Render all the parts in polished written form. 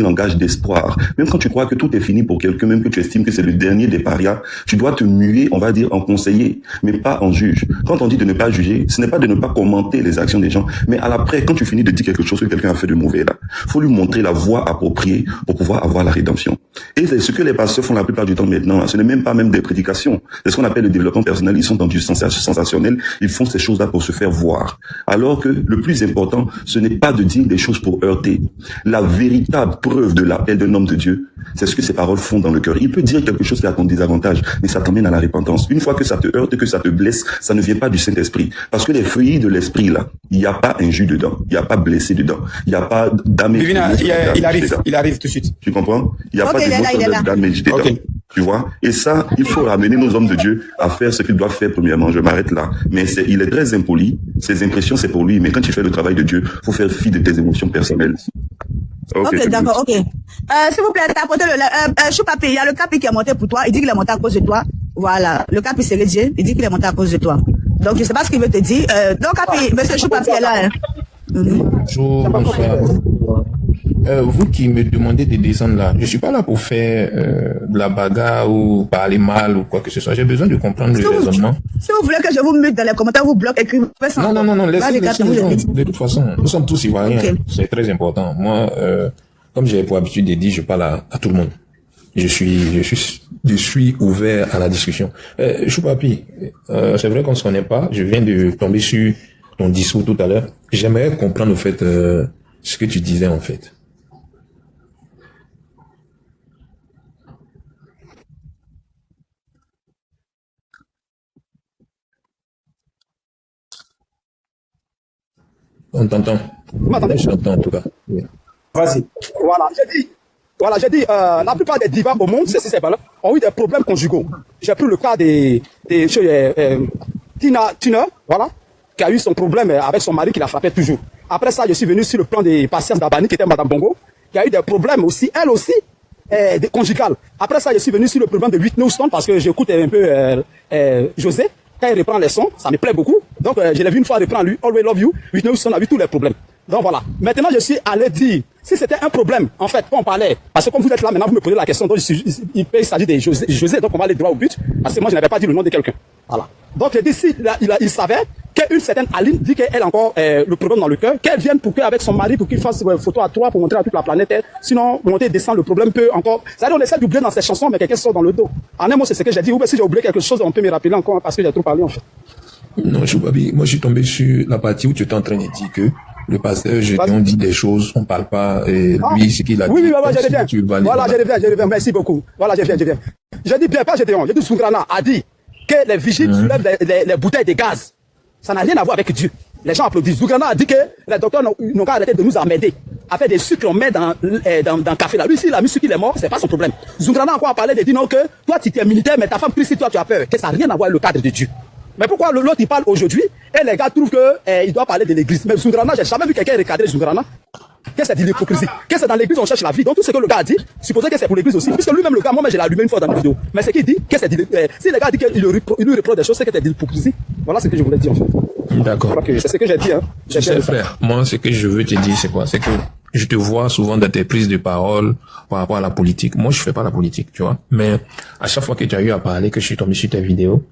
langage d'espoir. Même quand tu crois que tout est fini pour quelqu'un, même que tu estimes que c'est le dernier des parias, tu dois te muer, on va dire, en conseiller, mais pas en juge. Quand on dit de ne pas juger, ce n'est pas de ne pas commenter les actions des gens, mais à l'après, quand tu finis de dire quelque chose que quelqu'un a fait de mauvais là, faut lui montrer la voie appropriée pour pouvoir avoir la rédemption. Et c'est ce que les pasteurs font la plupart du temps maintenant. Ce n'est même pas même des prédications. C'est ce qu'on appelle le développement personnel. Ils sont dans du sensationnel. Ils font ces choses-là pour se faire voir. Alors que le plus important, ce n'est pas de dire des choses pour heurter. La véritable preuve de l'appel d'un homme de Dieu, c'est ce que ses paroles font dans le cœur. Il peut dire quelque chose qui a ton désavantage, mais ça t'emmène à la repentance. Une fois que ça te heurte, que ça te blesse, ça ne vient pas du Saint-Esprit. Parce que les fruits de l'Esprit, là, il n'y a pas injure dedans, il n'y a pas blessé dedans, il n'y a pas damage. Il arrive tout de suite. Tu comprends? Il n'y a pas de damage dedans. Okay. Tu vois? Et ça, il faut ramener nos hommes de Dieu à faire ce qu'ils doivent faire premièrement. Je m'arrête là. Mais il est très impoli. Ses impressions, c'est pour lui. Mais quand tu fais le travail de Dieu, faut faire fi de tes émotions personnelles. Ok, d'accord, ok. S'il vous plaît, t'apportez Choupapi, il y a le capi qui est monté pour toi. Il dit qu'il est monté à cause de toi. Voilà. Le capi, c'est Dieu. Il dit qu'il est monté à cause de toi. Donc, je sais pas ce qu'il veut te dire. Donc, capi, monsieur Choupapi est là. Hein. Bonjour, bonsoir. Vous qui me demandez de descendre là, je suis pas là pour faire de la bagarre ou parler mal ou quoi que ce soit. J'ai besoin de comprendre le raisonnement. Si vous voulez que je vous mute dans les commentaires, vous bloquez, écrivez ça. Non, laissez de toute façon, nous sommes tous ivoiriens. Okay. C'est très important. Moi, comme j'ai pour habitude de dire, je parle à tout le monde. Je suis ouvert à la discussion. Choupapi, c'est vrai qu'on se connaît pas. Je viens de tomber sur ton discours tout à l'heure. J'aimerais comprendre au fait ce que tu disais en fait. On t'entend. Vous m'entendez? Je t'entends en tout cas. Oui. Vas-y. Voilà, j'ai dit, la plupart des divas au monde, ces valeurs, ont eu des problèmes conjugaux. J'ai pris le cas des Tina Turner, voilà, qui a eu son problème avec son mari qui la frappait toujours. Après ça, je suis venu sur le plan des Patience Dabani, qui était Madame Bongo, qui a eu des problèmes aussi, elle aussi, conjugales. Après ça, je suis venu sur le problème de Whitney Houston, parce que j'écoute un peu José. Quand il reprend les sons, ça me plaît beaucoup. Donc, je l'ai vu une fois reprendre lui, Always Love You, Whitney Houston a vu tous les problèmes. Donc voilà. Maintenant, je suis allé dire, si c'était un problème, en fait, quand on parlait, parce que comme vous êtes là maintenant, vous me posez la question, donc il s'agit de José, donc on va aller droit au but, parce que moi, je n'avais pas dit le nom de quelqu'un. Voilà. Donc, je dis, si il savait qu'une certaine Aline dit qu'elle a encore le problème dans le cœur, qu'elle vienne pour qu'avec son mari, pour qu'il fasse une photo à trois pour montrer à toute la planète, sinon, monter, descendre, le problème peut encore. C'est-à-dire, on essaie d'oublier dans ces chansons, mais quelqu'un sort dans le dos. En un mot, c'est ce que j'ai dit. Ou bien si j'ai oublié quelque chose, on peut me rappeler encore, parce que j'ai trop parlé, en fait. Non, Choupapi, moi, je suis tombé sur la partie où tu étais en train de dire que le pasteur, on dit des choses, on parle pas, et lui, ce qu'il a dit. Oui, je reviens. Voilà, je reviens. Merci beaucoup. Voilà, je viens. Je dis bien, pas Gédéon. Je dis Sougrana a dit que les vigiles soulèvent les bouteilles de gaz. Ça n'a rien à voir avec Dieu. Les gens applaudissent. Sougrana a dit que les docteurs n'ont qu'à arrêter de nous emmerder. Avec des sucres qu'on met dans le café là. Lui, s'il a mis sucre, il est mort, c'est pas son problème. Sougrana a encore parlé de dire non que toi, tu es militaire, mais ta femme crie si toi, tu as peur. Que ça n'a rien à voir avec le cadre de Dieu. Mais pourquoi l'autre il parle aujourd'hui et les gars trouvent qu'il doit parler de l'église. Mais Zungrana, j'ai jamais vu quelqu'un recadrer Zungrana. Qu'est-ce que c'est de l'hypocrisie? Qu'est-ce que c'est dans l'église on cherche la vie? Donc tout ce que le gars a dit, supposez que c'est pour l'église aussi. Puisque lui-même le gars, moi je l'ai allumé une fois dans une vidéo. Mais c'est qu'il dit, qu'est-ce que c'est si le gars dit qu'il lui reproche des choses, c'est que c'est de l'hypocrisie. Voilà ce que je voulais dire en fait. D'accord. C'est ce que j'ai dit. Hein. Tu sais frère, moi ce que je veux te dire c'est quoi? C'est que je te vois souvent dans tes prises de parole par rapport à la politique. Moi je fais pas la politique, tu vois. Mais à chaque fois que tu as eu à parler, que je suis tombé sur tes vidéos,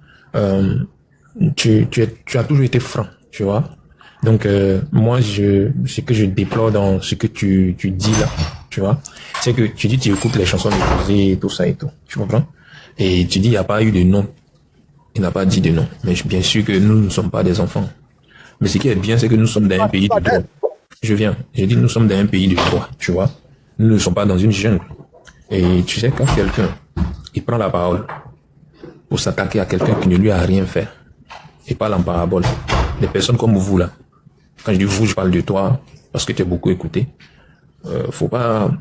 tu as toujours été franc, tu vois. Donc moi ce que je déplore dans ce que tu dis là, tu vois, c'est que tu dis tu écoutes les chansons de José et tout ça et tout, tu comprends? Et tu dis il n'y a pas eu de nom, il n'a pas dit de nom, mais bien sûr que nous ne sommes pas des enfants. Mais ce qui est bien c'est que nous sommes dans un pays de droit. J'ai dit nous sommes dans un pays de droit, tu vois. Nous ne sommes pas dans une jungle. Et tu sais quand quelqu'un il prend la parole pour s'attaquer à quelqu'un qui ne lui a rien fait et parle en parabole, des personnes comme vous là. Quand je dis vous, je parle de toi parce que tu as beaucoup écouté. Faut pas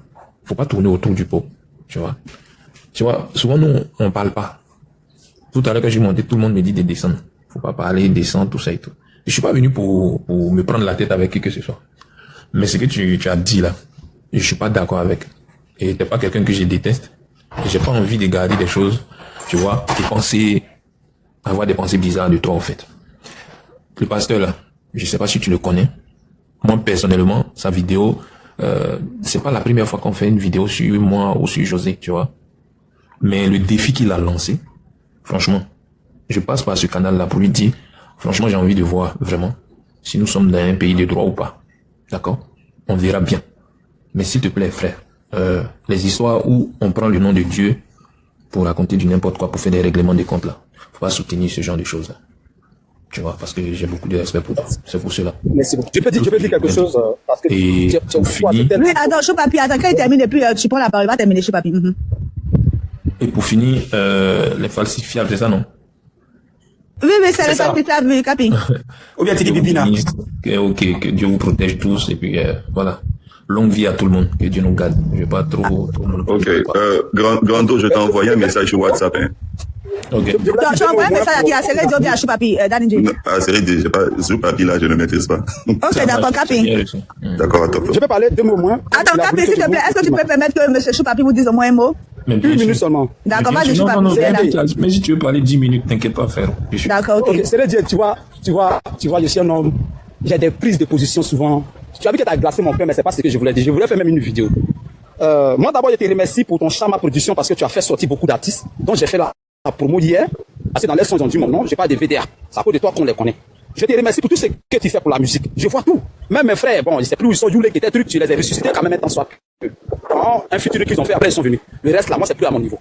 tourner autour du pot, tu vois. Tu vois, souvent nous on parle pas. Tout à l'heure quand je montais, tout le monde me dit de descendre. Faut pas parler, descendre, tout ça et tout. Je suis pas venu pour me prendre la tête avec qui que ce soit. Mais ce que tu as dit là, je suis pas d'accord avec. Et t'es pas quelqu'un que je déteste. J'ai pas envie de garder des choses, tu vois, avoir des pensées bizarres de toi en fait. Le pasteur là, je sais pas si tu le connais. Moi personnellement, sa vidéo, c'est pas la première fois qu'on fait une vidéo sur moi ou sur José, tu vois. Mais le défi qu'il a lancé, franchement, je passe par ce canal-là pour lui dire, franchement, j'ai envie de voir vraiment si nous sommes dans un pays de droit ou pas. D'accord? On verra bien. Mais s'il te plaît, frère, les histoires où on prend le nom de Dieu pour raconter du n'importe quoi, pour faire des règlements de comptes là, faut pas soutenir ce genre de choses là. Tu vois, parce que j'ai beaucoup de respect pour toi. C'est pour cela. Merci beaucoup. Je peux dire quelque chose, parce que et pour finir, oui, attends, Choupapi, attends, quand il termine, et puis tu prends la parole, il va terminer, Choupapi. Et pour finir, les falsifiables, c'est ça, non? Oui, c'est le falsifiable, Capi. Ou bien Tiki Bibina. Ok, que Dieu vous protège tous, et puis voilà. Longue vie à tout le monde, que Dieu nous garde. Je vais pas trop Ok, Grando, je t'ai envoyé un message sur WhatsApp. Hein. Ok. Tu as envoyé un message à qui? À Seré Dio, bien à Choupapi, Danny. Ah, c'est vrai, j'ai pas, Choupapi là, je ne maîtrise pas. Ok, d'accord, Capi. D'accord, attends. Je peux parler 2 mots moins. Attends, Capi, s'il te plaît, est-ce que tu peux permettre que M. Choupapi vous dise au moins un mot? Mais 1 minute seulement. D'accord, mais vas-y, Choupapi. non, mais si tu veux parler 10 minutes, t'inquiète pas, frère. D'accord, ok. C'est vrai, tu vois, je suis un homme, j'ai des prises de position souvent. Tu as vu que tu as glacé mon père, mais c'est pas ce que je voulais dire. Je voulais faire même une vidéo. Moi, d'abord, je te remercie pour ton charme à production parce que tu as fait sortir beaucoup d'artistes. Donc, j'ai fait la promo hier. Parce que dans les sons, ils ont dit mon nom, j'ai pas de VDA. C'est à cause de toi qu'on les connaît. Je te remercie pour tout ce que tu fais pour la musique. Je vois tout. Même mes frères, bon, je sais plus où ils sont, Youlé, qui étaient trucs, tu les as ressuscités quand même un temps soit. Un futur qu'ils ont fait, après ils sont venus. Le reste là, moi, c'est plus à mon niveau.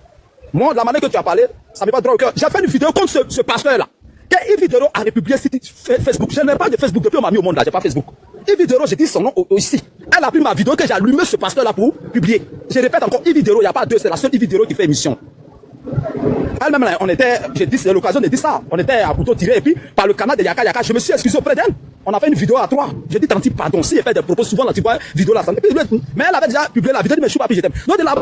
Moi, de la manière que tu as parlé, ça me va droit au cœur. J'ai fait une vidéo contre ce pasteur-là. Quand Yves Dero a republié sur Facebook, je n'ai pas de Facebook depuis on m'a mis au monde là, j'ai pas Facebook. Yves Dero, j'ai dit son nom ici. Elle a pris ma vidéo que j'ai allumé ce pasteur-là pour publier. Je répète encore, Yves Dero, il n'y a pas deux, c'est la seule Yves Dero qui fait émission. Elle-même, là, on était, j'ai dit, c'est l'occasion de dire ça. On était à couteau tiré et puis par le canal de Yaka Yaka, je me suis excusé auprès d'elle. On a fait une vidéo à 3. J'ai dit, Tanti, pardon, si elle fait des propos souvent, là, tu vois, vidéo là, ça. Mais elle avait déjà publié la vidéo, mais je suis pas, puis je t'aime. Donc, de la...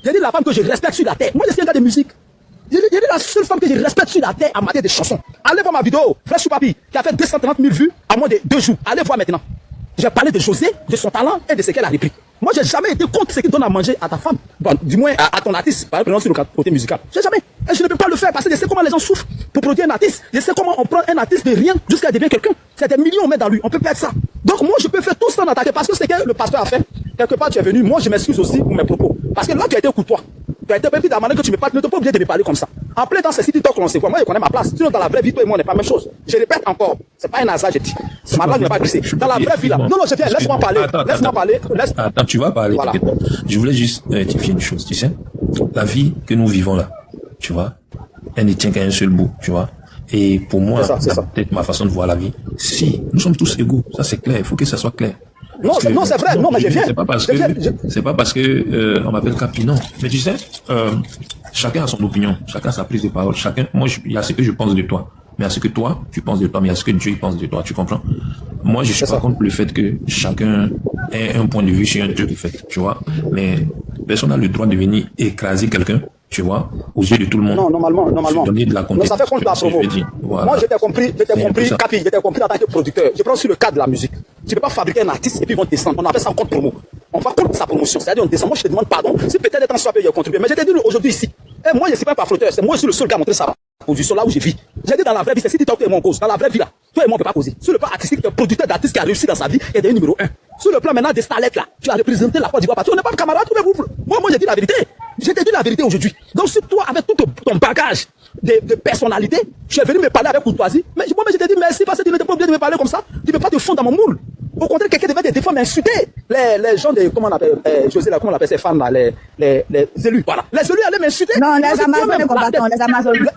J'ai dit la femme que je respecte sur la terre. Moi, je suis un gars de musique. J'ai dit la seule femme que je respecte sur la terre en matière de chansons. Allez voir ma vidéo, Frère Choupapi, qui a fait 230 000 vues à moins de 2 jours. Allez voir maintenant. J'ai parlé de José, de son talent et de ce qu'elle a repris. Moi, j'ai jamais été contre ce qu'il donne à manger à ta femme. Bon, du moins, à ton artiste, par exemple, sur le côté musical. J'ai jamais. Et je ne peux pas le faire parce que je sais comment les gens souffrent pour produire un artiste. Je sais comment on prend un artiste de rien jusqu'à devenir quelqu'un. C'est des millions on met dans lui. On peut perdre ça. Donc, moi, je peux faire tout ça en attaquer parce que c'est que le pasteur a fait. Quelque part, tu es venu. Moi, je m'excuse aussi pour mes propos. Parce que là, tu as été courtois. Tu as été pris de la manière que tu me parles. Ne t'es pas obligé de me parler comme ça. En plein temps, c'est si tu talk, on sait quoi. Moi, je connais ma place. Sinon, dans la vraie vie, toi et moi, on n'est pas la même chose. Je répète encore. C'est pas un hasard, je dis. Ma blague n'est pas glissée. Dans la vraie vie, là. Non, je viens. Laisse-moi parler. Laisse-moi parler. Attends, tu vas parler. Voilà. Je voulais juste rectifier une chose, tu sais. La vie que nous vivons là, tu vois, elle ne tient qu'à un seul bout, tu vois. Et pour moi, peut-être ma façon de voir la vie, si nous sommes tous égaux, ça c'est clair, il faut que ça soit clair. Non, c'est vrai, non, mais je viens. C'est pas parce que on m'appelle Capi, non. Mais tu sais, chacun a son opinion, chacun a sa prise de parole, moi, il y a ce que je pense de toi. Mais il y a ce que toi, tu penses de toi, mais il y a ce que Dieu pense de toi, tu comprends? Moi, je suis pas contre le fait que chacun ait un point de vue sur un truc, en fait, tu vois. Mais personne n'a le droit de venir écraser quelqu'un, tu vois, aux yeux de tout le monde. Non, normalement. Donner de la Non, ça fait contre la promo. Voilà. Moi, j'étais compris, Capi, j'étais compris en tant que producteur. Je prends sur le cas de la musique. Tu peux pas fabriquer un artiste et puis ils vont descendre. On appelle ça contre promo. On va contre sa promotion. C'est-à-dire, on descend. Moi, je te demande pardon. Si peut-être étant soit payé, contribuer. Mais j'étais dit aujourd'hui ici. Et moi, je suis pas un frotteur. C'est moi, je suis le seul qui a montré ça. Position là où je vis. J'ai dit dans la vraie vie, c'est si tu es mon cause. Dans la vraie vie là, toi et moi on peut pas causer. Sur le plan artistique, tu es producteur d'artiste qui a réussi dans sa vie et est numéro 1. Sur le plan maintenant des starlettes là, tu as représenté la Côte d'Ivoire partout. On n'est pas camarades, tous les groupes. Moi j'ai dit la vérité. J'ai dit la vérité aujourd'hui. Donc si toi, avec tout ton bagage de personnalité, tu es venu me parler avec courtoisie, mais moi je t'ai dit merci parce que tu n'étais pas obligé de me parler comme ça. Tu ne peux pas te fondre dans mon moule. Au contraire, quelqu'un devait des fois m'insulter. Les gens de, comment on appelle, José là, comment on appelle ces femmes là, les élus, voilà. Les élus allaient m'insulter. Non, les Amazones, combattants, les Amazones.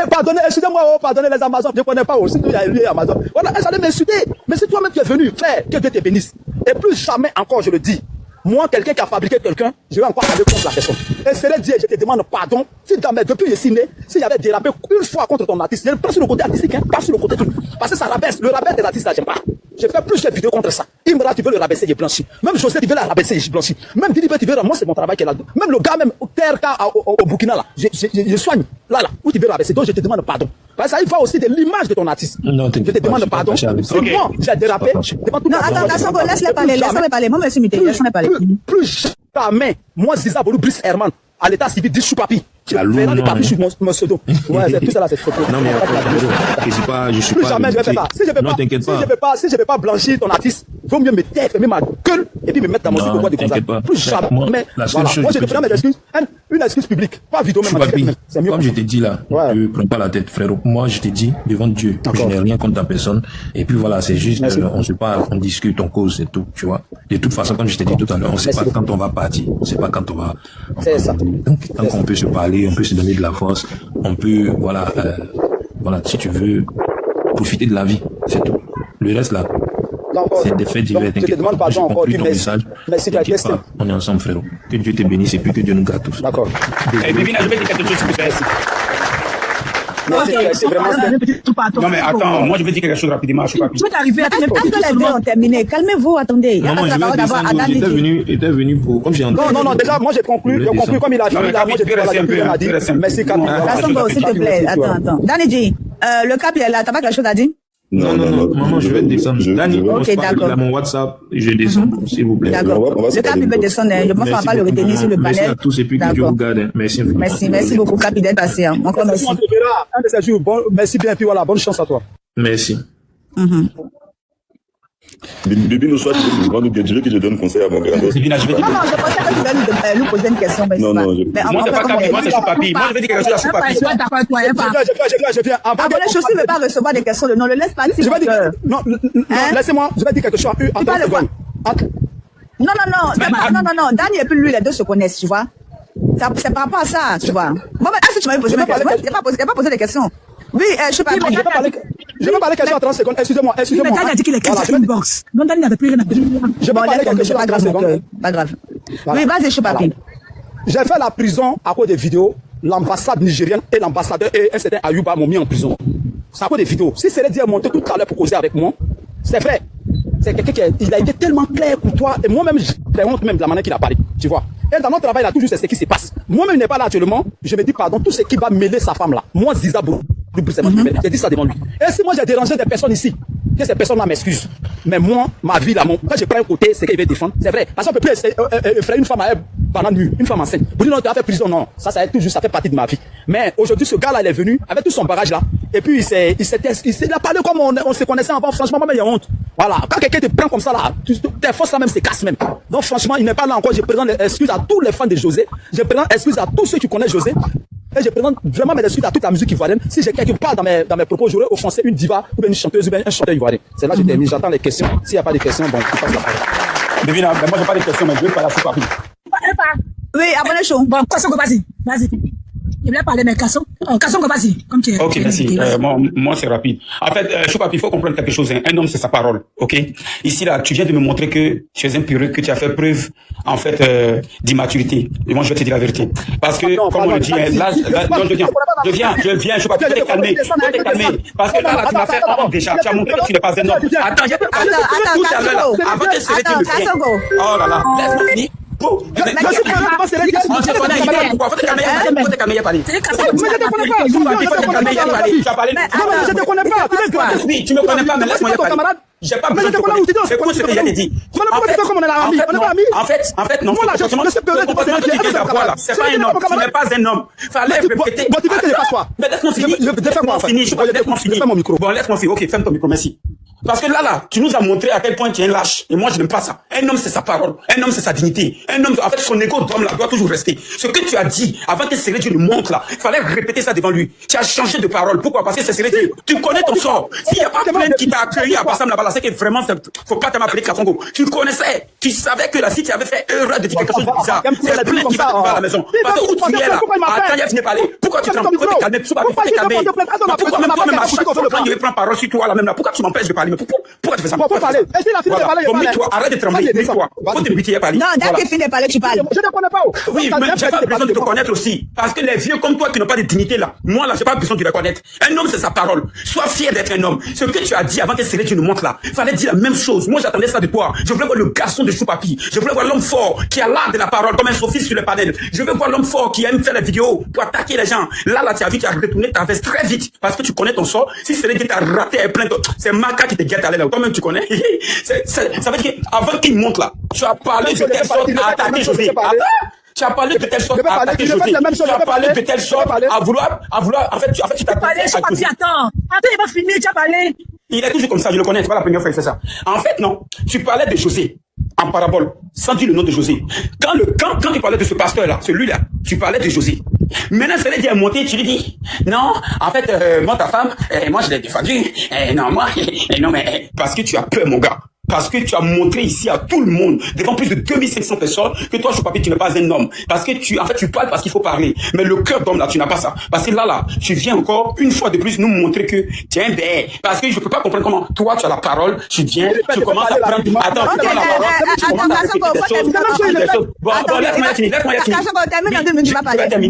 Pardonnez, excusez-moi, pardonnez les Amazones, je ne connais pas aussi, il y a lui Amazon. Voilà, elles allaient m'insulter. Mais si toi-même tu es venu, frère, que Dieu te bénisse. Et plus jamais encore, je le dis, moi, quelqu'un qui a fabriqué quelqu'un, je vais encore aller contre la personne. Et c'est Dieu, je te demande pardon. Si depuis je suis né, s'il y avait dérapé une fois contre ton artiste, je ne pas sur le côté artistique, hein, pas sur le côté truc. Parce que ça rabaisse, le rabaisse des artistes, là, j'aime pas. Je fais plus de vidéos contre ça. Imra, tu veux le rabaisser, il est blanchi. Même José, tu veux la rabaisser, il blanchi. Même Didi, tu veux, moi, c'est mon travail qui est là. Même le gars, même au TRK, au Burkina, là, je soigne. Là, où tu veux rabaisser. Donc, je te demande pardon. Parce que ça, il va aussi de l'image de ton artiste. Non, je te demande pardon. C'est moi, j'ai dérapé. Non, attends, laisse-les parler, laisse-les parler. Moi, je suis muté, laisse-les parler. Plus jamais, moi, Ziza Bolou, Brice Herman, à l'état civil, dit Choupapi. La lune, non. Papiers sur mon pseudo. Ouais, c'est tout ça là, c'est photo. Non, mais je suis plus pas. jamais je vais faire ça. Si je vais pas blanchir ton artiste, vaut mieux me taire, fermer ma gueule et puis me mettre dans mon site de comme plus jamais. Mais voilà, moi je te prends mes excuses, une excuse publique, pas vidéo même. C'est mieux. Comme je t'ai dit là, ne prends pas la tête, frérot. Moi, je t'ai dit devant Dieu que je n'ai rien contre ta personne. Et puis voilà, c'est juste, on se parle, on discute, on cause, c'est tout, tu vois. De toute façon, comme je t'ai dit tout à l'heure, on sait pas quand on va partir, on sait pas quand on va. C'est ça. Donc, tant qu'on peut se parler, on peut se donner de la force, on peut, voilà, si tu veux, profiter de la vie, c'est tout. Le reste là, c'est des faits divers. Je te demande pardon encore, merci de la question. On est ensemble, frérot. Que Dieu te bénisse et puis que Dieu nous garde tous. D'accord. Bébina, je vais dire quelque chose, s'il vous plaît. C'est vraiment non mais attends, moi je vais dire quelque chose rapidement. Je vais t'arriver à les deux ont terminé. Calmez-vous, attendez. Non, je vais descendre. J'étais venu pour comme j'ai entendu. Non, déjà moi j'ai conclu comme il a fini là, moi j'ai dit merci Camille. S'il te plaît, attends. Danny, le cap il est là, t'as pas quelque chose à dire? Non, maman, je vais descendre. Dani, ok, d'accord. Il a mon WhatsApp, je descends, s'il vous plaît. D'accord. Le cap, il peut descendre. Je pense qu'on va pas le retenir sur le panel. Merci à tous et puis que Dieu vous garde. Merci. Merci beaucoup, Cap, d'être passé. Encore merci. On te verra un de ces jours. Merci bien, puis voilà, bonne chance à toi. Merci. Bibi, nous soit tu veux que je donne conseil à mon grand. Non, je pensais que tu allais lui poser une question. Mais non, moi, c'est pas Capi, moi, c'est Choupapi. Moi, je vais dire quelque chose à Choupapi. Je viens. Abonné Chouci ne veut pas recevoir des questions de non. Le laisse pas. Non, laissez-moi, je vais dire quelque chose en 30 secondes. Non. Dani et puis lui, les deux se connaissent, tu vois. C'est par rapport à ça, tu vois. Bon, mais est-ce que tu m'avais posé des questions? Je n'ai pas posé des questions. Oui, je sais pas. Je vais parler quelque chose en 30 secondes. Excusez-moi. Mais Dani a dit qu'il est question d'une box. Non, Dani n'avait plus rien à dire. Je vais parler quelque chose en 30 secondes. Pas grave. Oui, vas-y, Choupapi. J'ai fait la prison à cause des vidéos. L'ambassade nigérienne et l'ambassadeur et un certain Ayouba m'ont mis en prison. C'est à cause des vidéos. Si c'est dire monter tout à l'heure pour causer avec moi, c'est vrai. C'est quelqu'un qui a été tellement clair pour toi. Et moi-même, j'ai honte même de la manière qu'il a parlé. Tu vois. Et dans notre travail, il a toujours c'est ce qui se passe. Moi-même, il n'est pas là actuellement. Je me dis pardon, tout ce qui va mêler sa femme là. Moi, Ziza Bourou. J'ai dit ça devant lui. Et si moi j'ai dérangé des personnes ici, que ces personnes-là m'excusent. Mais moi, ma vie là, quand je prends un côté, c'est qu'il veut défendre. C'est vrai. Parce qu'on peut plus faire une femme à elle pendant nuit, une femme enceinte. Vous dites non, tu as fait prison, non. Ça fait partie de ma vie. Mais aujourd'hui, ce gars-là, il est venu avec tout son bagage là. Et puis il a parlé comme on se connaissait avant. Franchement, moi, il y a honte. Voilà. Quand quelqu'un te prend comme ça là, tes forces là même se cassent même. Donc franchement, il n'est pas là encore. Je présente excuses à tous les fans de José. Je présente excuses à tous ceux qui connaissent José. Et je présente vraiment mes excuses à toute la musique ivoirienne. Si j'ai quelque part dans mes propos, j'aurais offensé une diva ou bien une chanteuse ou bien un chanteur ivoirien. C'est là que je termine. J'attends les questions. S'il n'y a pas de questions, bon, tu passes la parole. Bébina, moi j'ai pas de questions, mais je vais parler à Choupapi. Oui, abonnez chaud. Bon, Kasongo, vas-y. Je voulais parler, mais Kasongo, vas-y. Comme tu es. Ok, merci. Moi, c'est rapide. En fait, Choupapi, il faut comprendre quelque chose. Hein. Un homme, c'est sa parole. Ok. Ici, là, tu viens de me montrer que tu es un pureux, que tu as fait preuve, en fait, d'immaturité. Et moi, je vais te dire la vérité. Parce que, comme on le dit, là, je viens, Choupapi, je vais te calmer. Parce que là, tu m'as fait honte déjà. Tu as montré que tu n'es pas un homme. Attends, j'ai parlé tout à l'heure, avant que ce tu me viens. Oh là là, laisse-moi finir. On se connaît, pourquoi faut te calmer, faut te calmer, parler. Je te connais pas. Oui, tu me connais pas, mais laisse-moi parler. J'ai pas besoin de te connaître. C'est quoi ce que j'ai dit? En fait, non. C'est pas un homme. Tu n'es pas un homme. Fallait répéter. Mais laisse-moi finir. Bon, laisse-moi finir. Ok, ferme ton micro, merci. Parce que là, tu nous as montré à quel point tu es un lâche. Et moi, je n'aime pas ça. Un homme, c'est sa parole. Un homme, c'est sa dignité. Un homme, en fait, son égo d'homme, là, doit toujours rester. Ce que tu as dit, avant que Séré Dieu le montre, là, il fallait répéter ça devant lui. Tu as changé de parole. Pourquoi? Parce que c'est Séré Dieu. Tu connais ton sort. S'il n'y a pas plein qui t'a accueilli à Bassam, là-bas, c'est que vraiment, faut pas t'appeler Kasongo. Tu le connaissais. Tu savais que la fille, tu avais fait erreur de dire quelque chose de bizarre. C'est plein qui va te voir à la maison. Parce que où tu es là, attends, il a fini de parler. Pourquoi tu trembles? Pourquoi tu calmes? Pourquoi tu calmes? Pourquoi même toi-même, à chaque fois, quand je vais prendre parole sur toi, là, même là, pourquoi tu m'empêches de parler? Pourquoi tu fais ça? Pourquoi parler? Est-ce qu'il a fini de parler? Toi, arrête de trembler. Mets-toi. Faut te buter à parler. Non, dès qu'il finit de parler, tu parles. Je ne connais pas. Oui, mais j'ai pas besoin de te connaître aussi. Parce que les vieux comme toi qui n'ont pas de dignité là, moi là, j'ai pas besoin de les connaître. Un homme, c'est sa parole. Sois fier d'être un homme. Ce que tu as dit avant que Séré Dieu nous montre là, il fallait dire la même chose. Moi, j'attendais ça de toi. Je voulais voir le garçon de Choupapi. Je voulais voir l'homme fort qui a l'art de la parole comme un sophiste sur le panel. Je veux voir l'homme fort qui aime faire les vidéos pour attaquer les gens. Là, tu as vu, tu as retourné ta veste très vite parce que tu connais ton sort. Si Séré Dieu t'a raté à plein de... C'est Maka qui te guette à l'aile. Toi-même, tu connais. Ça veut dire qu'avant qu'il monte là, tu as parlé de telle sorte à attaquer José. Attends, Tu as parlé de telle sorte à attaquer José. Tu as parlé de telle sorte à vouloir, en fait, tu t'as parlé, attends, il va finir, tu as parlé. Il est toujours comme ça, je le connais, c'est pas la première fois qu'il fait ça. En fait, non, tu parlais de José, en parabole, sans dire le nom de José. Quand tu parlais de ce pasteur-là, celui-là, tu parlais de José. Maintenant, c'est là, est monté, tu lui dis, non, en fait, moi, ta femme, moi, je l'ai défendu. Non, moi, non, mais, parce que tu as peur, mon gars. Parce que tu as montré ici à tout le monde, devant plus de 2500 personnes, que toi, Choupapi, tu n'es pas un homme. Parce que tu parles parce qu'il faut parler. Mais le cœur d'homme, là, tu n'as pas ça. Parce que là, tu viens encore, une fois de plus, nous montrer que tu es un bé. Parce que je peux pas comprendre comment, toi, tu as la parole, tu viens, tu commences à prendre, attends, tu prends la parole, tu commences à répéter des choses. Bon, laisse-moi finir.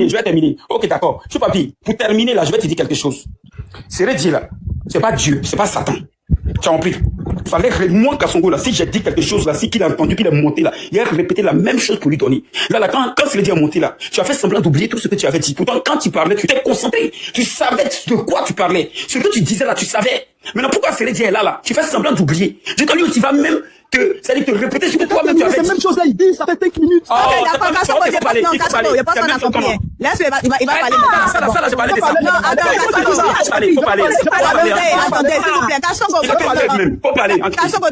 Je vais terminer. Ok, d'accord. Choupapi, pour terminer, là, je vais te dire quelque chose. C'est Dieu, là. C'est pas Dieu, c'est pas Satan. Tu as compris? Il fallait, moi, Kassongo, là, si j'ai dit quelque chose, là, si qu'il a entendu, qu'il est monté, là, il a répété la même chose pour lui donner. Là, quand Célédi a monté, là, tu as fait semblant d'oublier tout ce que tu avais dit. Pourtant, quand tu parlais, tu t'es concentré. Tu savais de quoi tu parlais. Ce que tu disais, là, tu savais. Maintenant, pourquoi Célédi est là, tu fais semblant d'oublier? J'ai entendu où tu vas même c'est-à-dire te répéter ce que toi-même tu avais dit. C'est la même chose là, il dit, ça fait 5 minutes. Oh, d'accord, Kassongo, il va parler. Il va parler. Laisse-le, il va parler. Ça, là, j'ai parlé de ça. Non, il faut parler. Attendez, s'il vous plaît, Kassongo. Faut parler. Kassongo,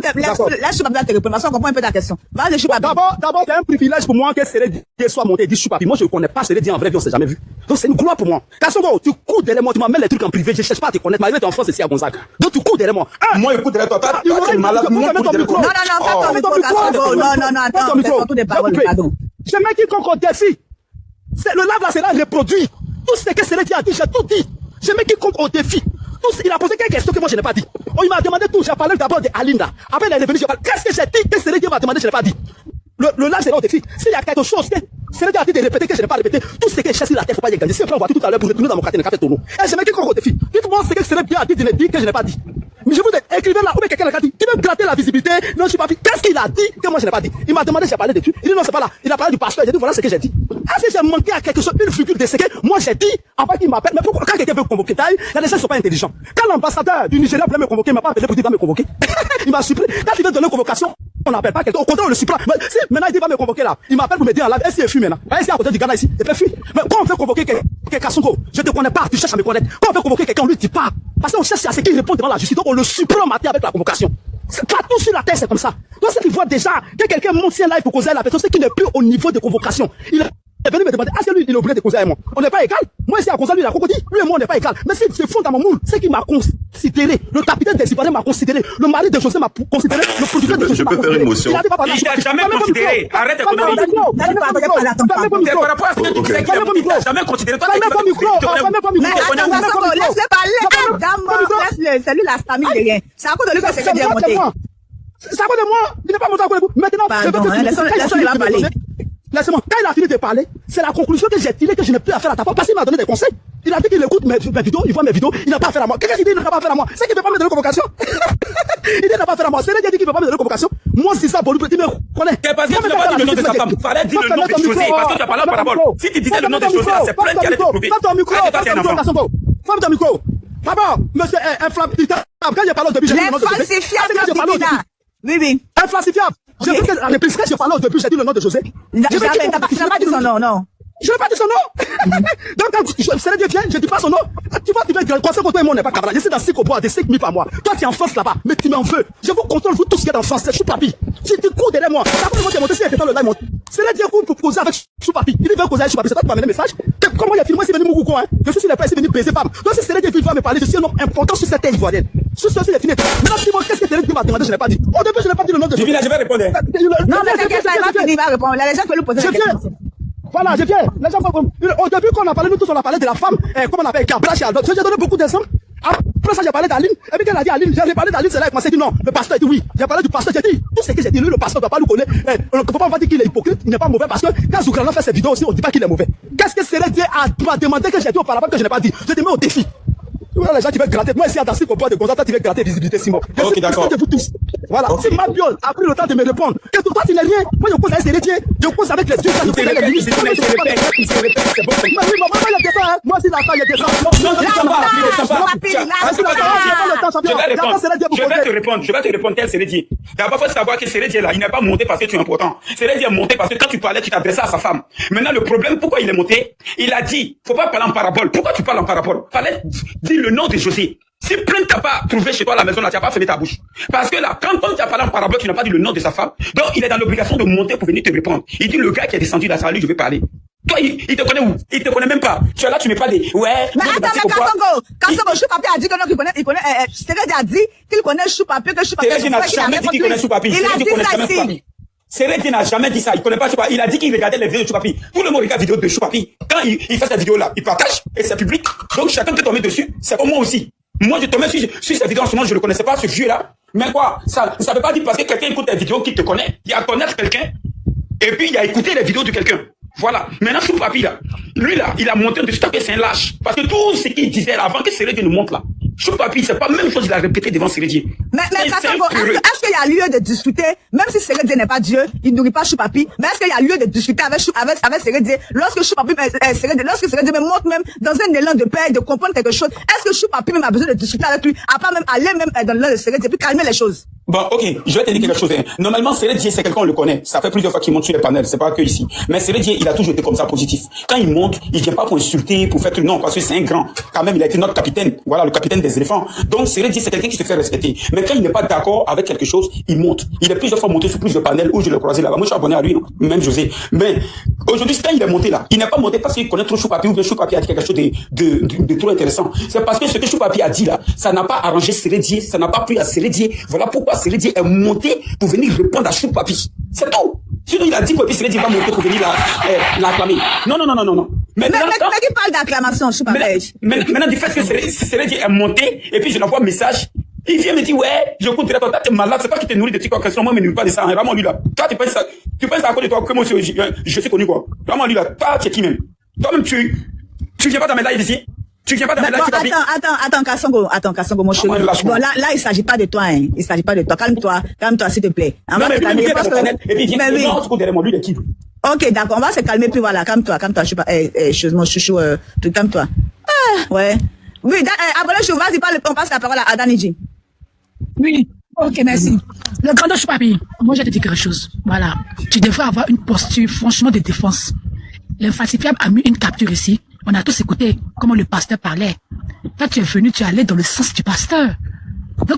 laisse Choupapi te répondre, parce qu'on comprend un peu ta question. Vas-y, Choupapi. D'abord, c'est un privilège pour moi que Célédi soit monté et dit Choupapi. Moi, je ne connais pas Célédi en vrai vie, on ne s'est jamais vu. Donc, c'est une gloire pour moi. Kassongo, tu cours derrière moi, tu m'amènes les trucs en privé, je ne cherche pas à te connaître, malgré ton enfance ici à Gonzague. Donc, tu cours derrière moi. Moi, écoute derrière toi, tu es malade. Non, attends, pardon. Je mets quiconque au défi. Le live là, c'est là reproduit. Tout ce que Célédi a dit, j'ai tout dit. Je mets quiconque au défi. Il a posé quelques questions que moi je n'ai pas dit. Il m'a demandé tout. J'ai parlé d'abord de Alinda. Après, il est revenu. Qu'est-ce que j'ai dit que Célédi m'a demandé, je n'ai pas dit. Le live, c'est là au défi. S'il y a quelque chose que Célédi a dit de répéter que je n'ai pas répété, tout ce que j'ai sur la tête, il ne faut pas y gagner. Si on peut voir tout à l'heure pour retourner dans mon quartier, café Tono. Et je mets quiconque au défi. Dites-moi ce que Célédi a dit de ne dire que je n'ai pas dit. Mais je vous ai écrivé là, ou bien quelqu'un a dit, tu veux gratter la visibilité? Non, je suis pas dit. Qu'est-ce qu'il a dit que moi je n'ai pas dit? Il m'a demandé si j'ai parlé de tu. Il dit non, c'est pas là. Il a parlé du pasteur. J'ai dit voilà ce que j'ai dit. Ah, si j'ai manqué à quelque chose, une figure de ce que moi j'ai dit, avant qu'il m'appelle. Mais pourquoi quand quelqu'un veut convoquer, il y a des gens qui sont pas intelligents. Quand l'ambassadeur du Nigeria voulait me convoquer, il m'a pas appelé pour dire va me convoquer. Il m'a supprimé. Quand il veut donner une convocation, on n'appelle pas quelqu'un. Au contraire, on le supprime. Si maintenant il dit va me convoquer là, il m'appelle pour me dire en live, est-ce qu'il fuit maintenant? Est-ce à côté du Ghana ici? Il peut fuir. Mais quand on veut convoquer quelqu'un, Kassongo, je te connais pas, tu cherches à me connaître. Quand on veut convoquer quelqu'un, on lui dit pas. Parce qu'on cherche à ce qu'il répond devant la justice. Donc on le supprime avec la convocation. Partout sur la terre, c'est comme ça. Donc ceux qui voient déjà que quelqu'un monte sur un live pour causer à la personne, c'est qu'il n'est plus au niveau de convocation. Il est venu me demander, est-ce que lui, il est obligé de causer avec moi? On n'est pas égal. Moi, ici, à cause de lui, il a crocodile. Lui et moi, on n'est pas égal. Mais s'il se fond dans mon moule, c'est qu'il m'a considéré. Le capitaine des Ivoiriens m'a considéré. Le mari de José m'a considéré. Le producteur de José m'a considéré. Je peux faire une motion. Il t'a jamais considéré. Arrête de conneries. Par rapport à ce que tu disais, il t'a jamais considéré. Toi, laisse-le parler. Laisse-le. C'est lui la stamine de rien. C'est à cause de lui que c'est bien monté. C'est à cause de moi. Il n'est pas monté à cause de vous. Maintenant, laisse-le parler. Laisse-moi, quand il a fini de parler, c'est la conclusion que j'ai tirée que je n'ai plus à faire à ta part parce qu'il m'a donné des conseils. Il a dit qu'il écoute mes vidéos, il voit mes vidéos, il n'a pas affaire à moi. Qu'est-ce qu'il dit? Il n'a pas affaire à moi. C'est qu'il ne veut pas me donner convocation. Il dit qu'il n'a pas affaire à moi. C'est lui qui dit qu'il ne veut pas me donner convocation. Moi, c'est ça, Bolou, tu me connais. C'est parce que tu n'as pas dit le nom de sa femme. Fallait dire le nom de José. Parce que tu as parlé en parabole. Si tu disais le nom de José, c'est plein qui allait te prouver. Ferme ton micro, ferme ton micro. D'abord, monsieur, inflammable. Quand j'ai parlé au début, j'ai dit le nom de José. Oui. Infalsifiable. J'ai vu que la réplique, j'ai parlé au début, j'ai dit le nom de José. Tu n'as pas dit son nom, non. Je n'ai pas dit son nom. Donc, quand Célédi vient, je ne dis pas son nom. Tu vois, tu veux conseil contre toi et moi, on n'est pas camarades. Je suis dans 6 cobois, des 5 000 par mois. Toi, tu es en France là-bas, mais tu m'en veux. Je vous contrôle, vous tous qui êtes en France, c'est Choupapi. Si tu cours derrière moi, ça va me monter si il était dans le live. Célédi a pour causer avec Choupapi. Il veut causer avec Choupapi. C'est toi qui m'as amené le message. Comment il a filmé, c'est venu Mougouko, hein. Je suis sur les pas, c'est venu baiser femme. Donc, si Célédi va me parler, je suis un homme important sur cette terre ivoirienne. Sur ceci, il est fini. Maintenant, dis-moi, qu'est-ce que Célédi m'a demandé, je n'ai pas dit. Au début, je n'ai pas dit le nom de José. Je vais répondre. Non, mais t'inquiète pas, il va répondre. Les gens peuvent lui poser des questions. Voilà, je viens. Les gens, au début, quand on a parlé, nous tous, on a parlé de la femme, comment on appelle, Gabrache et Albert. J'ai donné beaucoup d'exemples. Après ça, j'ai parlé d'Aline. Et puis, quand elle a dit Aline, j'ai parlé d'Aline, c'est là, il m'a dit non. Le pasteur a dit oui. J'ai parlé du pasteur, j'ai dit tout ce que j'ai dit. Lui, le pasteur ne doit pas nous connaître. On ne peut pas dire qu'il est hypocrite, il n'est pas mauvais parce que quand Zoukrana fait ses vidéos aussi, on ne dit pas qu'il est mauvais. Qu'est-ce que Célédi m'a demandé que j'ai dit auparavant que je n'ai pas dit? Je te mets au défi. Voilà les gens qui veulent gratter. Moi ici à Dassi, pour boire de Gonzaga, tu veux gratter visibilité Simon. Ok, d'accord. Vous tous. Voilà. Si Mabiol a pris le temps de me répondre, qu'est-ce que toi tu n'es rien? Moi je cause avec Sérédier, je cause avec les yeux, je cause avec les limites. Il se répète, c'est bon. Mais oui, maman, il y a des ça, hein. Moi aussi, il y a des ça. Je vais te répondre, tel Sérédier. D'abord, il faut savoir que Sérédier là, il n'est pas monté parce que tu es important. Sérédier est monté parce que quand tu parlais, tu t'adressais à sa femme. Maintenant, le problème, pourquoi il est monté? Il a dit, faut pas parler en parabole. Pourquoi tu parles en parabole? Fallait dire le nom de José. Si plein t'as pas trouvé chez toi à la maison, là, tu n'as pas fermé ta bouche. Parce que là, quand tu as parlé en parabole, tu n'as pas dit le nom de sa femme. Donc, il est dans l'obligation de monter pour venir te répondre. Il dit, le gars qui est descendu dans sa rue, je vais parler. Toi, il te connaît où? Il te connaît même pas. Tu es là, tu mets pas des, ouais. Mais attends, mais Kassongo, Choupapi a dit que non, il connaît, Sérédier a dit qu'il connaît Choupapi, que Choupapi. Sérédier n'a jamais dit qu'il connaît Choupapi. Il a dit ça ici. Sérédier n'a jamais dit ça. Il connaît pas Choupapi. Il a dit qu'il regardait les vidéos de Choupapi. Tout le monde regarde vidéo de Choupapi. Quand il fait cette vidéo-là, il partage et c'est public. Donc chacun peut tomber dessus. C'est comme moi aussi. Moi, je tombais sur cette vidéo en ce moment, je ne le connaissais pas, ce vieux-là. Mais quoi? Ça ne veut pas dire parce que quelqu'un écoute des vidéos qu'il te connaît. Il y a à connaître quelqu'un. Et puis, il a écouté les vidéos de quelqu'un. Voilà. Maintenant, Choupapi, là, lui, là, il a monté dessus, c'est un lâche. Parce que tout ce qu'il disait là, avant que Sérédier nous montre là, Choupapi, c'est pas la même chose, il a répété devant Sérédier. Mais Kassongo, est-ce qu'il y a lieu de discuter, même si Sérédier n'est pas Dieu, il nourrit pas Choupapi, mais est-ce qu'il y a lieu de discuter avec Sérédier, lorsque Choupapi, lorsque Sérédier me montre même dans un élan de paix, de comprendre quelque chose, est-ce que Choupapi même a besoin de discuter avec lui, à pas même aller même dans l'élan de Sérédier, puis calmer les choses? Bon, ok, je vais te dire quelque chose. Hein. Normalement, Sérédier, c'est quelqu'un, on le connaît. Ça fait plusieurs fois qu'il monte sur les panels, c'est pas que ici. Mais Sérédier, il a toujours été comme ça, positif. Quand il monte, il vient pas pour insulter, pour faire tout. Non, parce que c'est un grand. Quand même, il a été notre capitaine. Voilà, le capitaine des éléphants. Donc, Sérédier, c'est quelqu'un qui se fait respecter. Mais quand il n'est pas d'accord avec quelque chose, il monte. Il est plusieurs fois monté sur plusieurs panels où je l'ai croisé là-bas. Moi, je suis abonné à lui, hein. Même José. Mais, aujourd'hui, quand il est monté là, il n'est pas monté parce qu'il connaît trop Choupapi ou bien Choupapi a dit quelque chose de trop intéressant. C'est parce que ce que Choupapi a dit là, ça n'a pas arrangé Sérédier, ça n'a pas plu à Sérédier. Voilà pourquoi Sérédier est monté pour venir répondre à Choupapi. C'est tout. Sinon, il a dit que Sérédier va monter pour venir l'acclamer. Non. Mais qui parle d'acclamation, Choupapi? Maintenant, du fait que Sérédier est monté, et puis je l'envoie un message, il vient me dire, ouais, je compte toi, t'es malade, c'est pas qu'il te nourrit de trucs en question, moi, mais ne nourrit pas de ça, hein. Vraiment, lui, là. Toi, tu penses à cause de toi, que moi, je suis connu, quoi. Vraiment, lui, là, toi, tu es qui même? Toi-même, tu viens pas dans mes lives ici? Tu viens pas dans mes lives? Attends, Kassongo, mon chéri. Bon, là, il s'agit pas de toi, hein. Il s'agit pas de toi. Calme-toi, s'il te plaît. Non, mais lui, il et puis, il vient, tu derrière moi, lui, il est qui? Ok, d'accord, on va se calmer, puis voilà, calme-toi, je sais pas, mon chouchou, calme-toi. Ah, ouais. Oui, vas-y, on passe la parole à Danidji. Oui, ok, merci. Le grand Choupapi, moi, je vais te dire quelque chose. Voilà. Tu devrais avoir une posture, franchement, de défense. L'infalsifiable a mis une capture ici. On a tous écouté comment le pasteur parlait. Là, tu es venu, tu es allé dans le sens du pasteur. Donc,